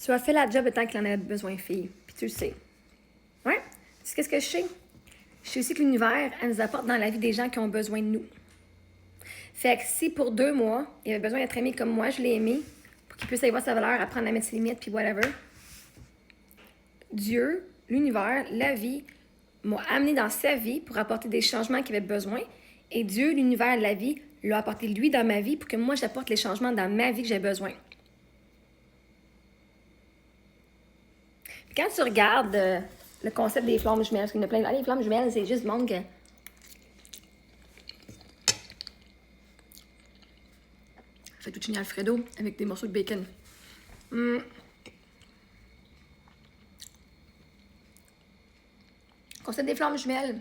Tu as fait la job le temps qu'il en avait besoin, fille. Puis tu le sais. Ouais? Tu sais qu'est-ce que je sais? Je sais aussi que l'univers, elle nous apporte dans la vie des gens qui ont besoin de nous. Fait que si pour 2 mois, il avait besoin d'être aimé comme moi, je l'ai aimé, pour qu'il puisse aller voir sa valeur, apprendre à mettre ses limites, puis whatever, Dieu, l'univers, la vie, m'a amené dans sa vie pour apporter des changements qu'il avait besoin. Et Dieu, l'univers, la vie, l'a apporté lui dans ma vie pour que moi, j'apporte les changements dans ma vie que j'ai besoin. Puis quand tu regardes le concept des flammes jumelles, parce qu'il y en a plein, les flammes jumelles, c'est juste du monde que... Je fais tout chigner Alfredo avec des morceaux de bacon. Concept des flammes jumelles.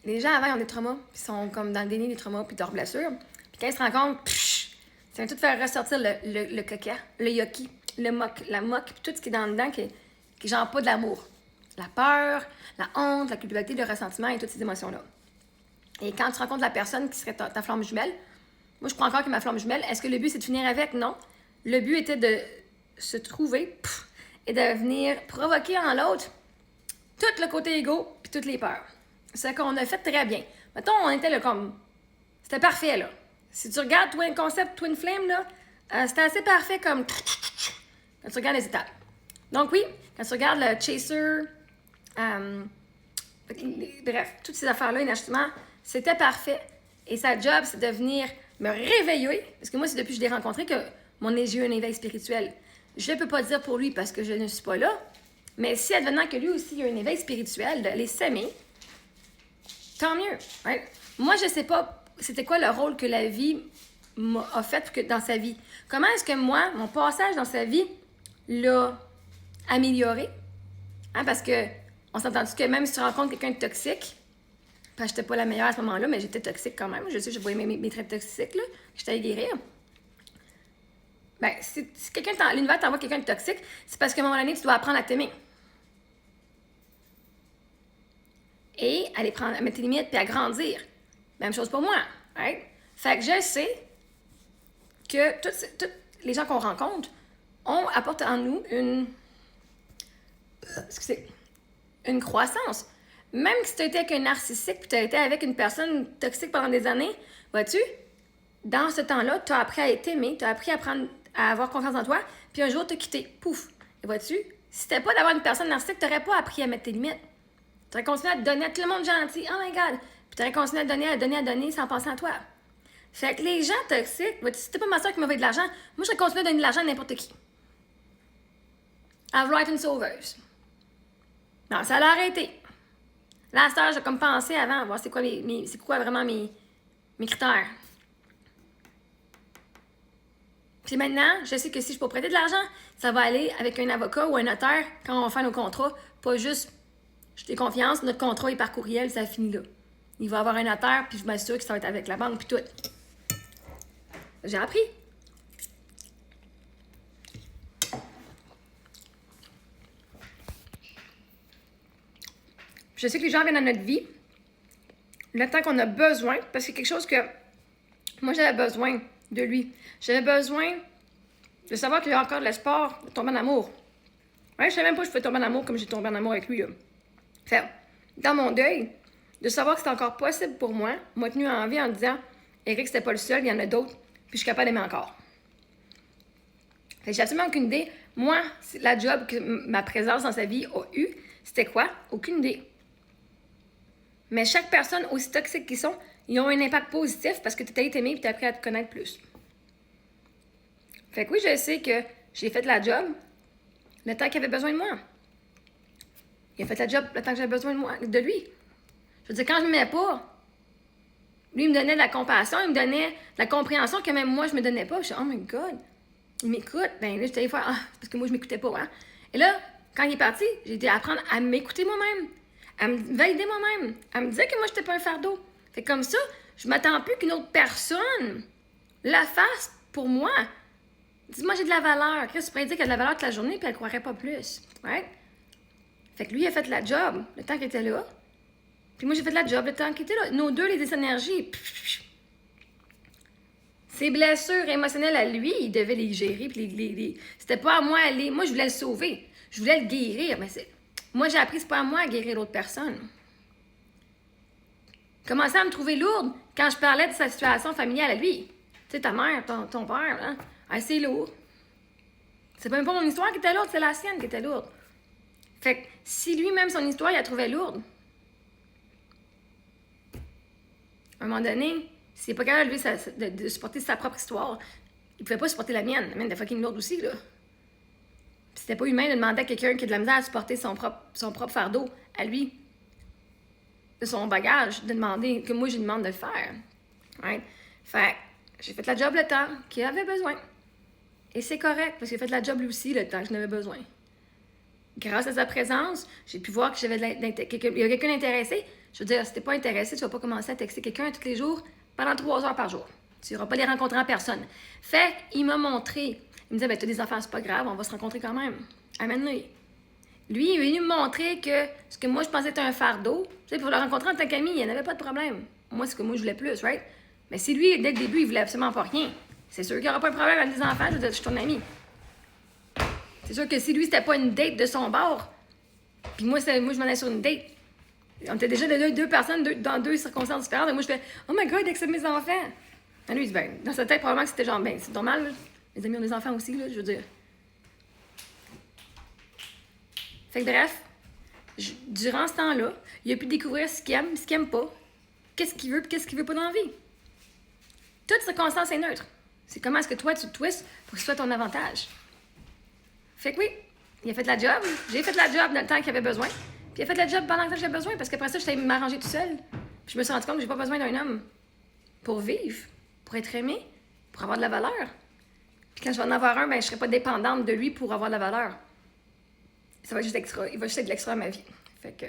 Les gens avant, ils ont des traumas, puis ils sont comme dans le déni des traumas, puis de leurs blessures. Puis quand ils se rencontrent, ça vient tout faire ressortir le coquet, le yoki, le moque, la moque, puis tout ce qui est dans dedans qui est genre pas de l'amour. La peur, la honte, la culpabilité, le ressentiment et toutes ces émotions-là. Et quand tu rencontres la personne qui serait ta flamme jumelle, moi je crois encore que ma flamme jumelle, est-ce que le but c'est de finir avec? Non. Le but était de se trouver et de venir provoquer en l'autre tout le côté égo puis toutes les peurs. C'est qu'on a fait très bien. Mettons, on était là comme... C'était parfait, là. Si tu regardes le concept Twin Flame, là, c'était assez parfait comme... Quand tu regardes les étapes. Donc oui, quand tu regardes le Chaser... bref, toutes ces affaires-là, inachètement, c'était parfait. Et sa job, c'est de venir me réveiller. Parce que moi, c'est depuis que je l'ai rencontré que j'ai eu un éveil spirituel. Je ne peux pas dire pour lui parce que je ne suis pas là. Mais si advenant que lui aussi a un éveil spirituel, de les s'aimer, tant mieux. Right? Moi, je ne sais pas c'était quoi le rôle que la vie a fait dans sa vie. Comment est-ce que moi, mon passage dans sa vie l'a amélioré? Hein, parce que on s'entend-tu que même si tu rencontres quelqu'un de toxique, parce que j'étais pas la meilleure à ce moment-là, mais j'étais toxique quand même. Je sais, je voyais mes traits toxiques, là. J'étais à guérir. Ben, si quelqu'un l'univers t'envoie quelqu'un de toxique, c'est parce qu'à un moment donné, tu dois apprendre à t'aimer. Et à mettre tes limites puis à grandir. Même chose pour moi. Right? Fait que je sais que tous les gens qu'on rencontre apportent en nous une croissance. Même si tu as été avec un narcissique puis tu as été avec une personne toxique pendant des années, vois-tu, dans ce temps-là, tu as appris à t'aimer, tu as appris à avoir confiance en toi, puis un jour, tu as quitté. Pouf! Et vois-tu, si c'était pas d'avoir une personne narcissique, tu n'aurais pas appris à mettre tes limites. Tu aurais continué à te donner à tout le monde gentil. Oh my God! Puis tu aurais continué à donner sans penser à toi. Fait que les gens toxiques, vois-tu, si c'était pas ma soeur qui m'avait de l'argent, moi, j'aurais continué à donner de l'argent à n'importe qui. À vouloir être une sauveuse. Non, ça l'a arrêté. Là, à cette heure, j'ai comme pensé avant, à voir c'est quoi vraiment mes critères. Puis maintenant, je sais que si je peux prêter de l'argent, ça va aller avec un avocat ou un notaire quand on va faire nos contrats. Pas juste, je t'ai confiance, notre contrat est par courriel, ça finit là. Il va y avoir un notaire, puis je m'assure que ça va être avec la banque, puis tout. J'ai appris. Je sais que les gens viennent dans notre vie le temps qu'on a besoin, parce que c'est quelque chose que moi, j'avais besoin de lui. J'avais besoin de savoir qu'il y a encore de l'espoir de tomber en amour. Ouais, je savais même pas que je pouvais tomber en amour comme j'ai tombé en amour avec lui. Là. Fait, dans mon deuil, de savoir que c'était encore possible pour moi, m'a tenu en vie en disant « Eric, c'était pas le seul, il y en a d'autres, puis je suis capable d'aimer encore. » Fait que j'ai absolument aucune idée. Moi, la job que ma présence dans sa vie a eu, c'était quoi? Aucune idée. Mais chaque personne, aussi toxique qu'ils sont, ils ont un impact positif parce que tu t'es aimé et tu as appris à te connaître plus. Fait que oui, je sais que j'ai fait la job le temps qu'il avait besoin de moi. Il a fait la job le temps que j'avais besoin de lui. Je veux dire, quand je ne m'aimais pas, lui, il me donnait de la compassion, il me donnait de la compréhension que même moi, je ne me donnais pas. Je suis oh my God, il m'écoute. Ben là, j'étais allée faire, parce que moi, je ne m'écoutais pas. Hein? Et là, quand il est parti, j'ai été apprendre à m'écouter moi-même, à me valider moi-même, à me dire que moi, je n'étais pas un fardeau. Fait comme ça, je ne m'attends plus qu'une autre personne la fasse pour moi. Dis-moi, j'ai de la valeur. Chris, tu pourrais dire qu'il y a de la valeur toute la journée, puis elle ne croirait pas plus. Right? Fait que lui, il a fait la job le temps qu'il était là. Puis moi, j'ai fait la job le temps qu'il était là. Nos deux, les énergies, Ses blessures émotionnelles à lui, il devait les gérer. Puis c'était pas à moi aller. Moi, je voulais le sauver. Je voulais le guérir. Mais moi, j'ai appris que c'est pas à moi à guérir l'autre personne. Commençait à me trouver lourde quand je parlais de sa situation familiale à lui. Tu sais, ta mère, ton père, hein? Ah, c'est lourd. C'est même pas mon histoire qui était lourde, c'est la sienne qui était lourde. Fait que si lui-même, son histoire, il la trouvait lourde, à un moment donné, s'il n'est pas capable de supporter sa propre histoire, il pouvait pas supporter la mienne. La mienne était fucking lourde aussi, là. Puis c'était pas humain de demander à quelqu'un qui a de la misère à supporter son propre fardeau à lui, de son bagage, de demander que moi, je lui demande de le faire. Right? Fait que j'ai fait la job le temps qu'il avait besoin. Et c'est correct, parce qu'il a fait la job lui aussi le temps que j'en avais besoin. Grâce à sa présence, j'ai pu voir que j'avais il y a quelqu'un d'intéressé. Je veux dire, si t'es pas intéressé, tu vas pas commencer à texter quelqu'un tous les jours pendant 3 heures par jour. Tu iras pas les rencontrer en personne. Fait qu'il m'a montré. Il me disait, ben, t'as des enfants, c'est pas grave, on va se rencontrer quand même. Amène-le. Lui, il est venu me montrer que ce que moi, je pensais être un fardeau, tu sais, pour le rencontrer en tant qu'ami, il n'y en avait pas de problème. Moi, c'est ce que moi, je voulais plus, right? Mais si lui, dès le début, il voulait absolument pas rien, c'est sûr qu'il n'y aura pas de problème avec des enfants, je veux dire, je suis ton ami. C'est sûr que si lui, c'était pas une date de son bord, puis moi, je m'en allais sur une date. On était déjà deux personnes dans 2 circonstances différentes, et moi, je fais « Oh my God, il accepte mes enfants! » Et lui, il dit « Ben, dans sa tête, probablement que c'était genre, ben, c'est normal, là. Les amis ont des enfants aussi, là, je veux dire. » Fait que bref, durant ce temps-là, il a pu découvrir ce qu'il aime, ce qu'il aime pas, qu'est-ce qu'il veut, puis qu'est-ce qu'il veut pas dans la vie. Toute circonstance est neutre. C'est comment est-ce que toi, tu te twists pour que ce soit ton avantage. Fait que oui, il a fait la job. J'ai fait la job dans le temps qu'il avait besoin. Puis il a fait la job pendant que j'avais besoin, parce qu'après ça, j'étais m'arranger tout seul. Puis je me suis rendu compte que j'ai pas besoin d'un homme pour vivre, pour être aimé, pour avoir de la valeur. Puis quand je vais en avoir un, ben je serai pas dépendante de lui pour avoir de la valeur. Ça va juste extra. Il va juste être de l'extra à ma vie. Fait que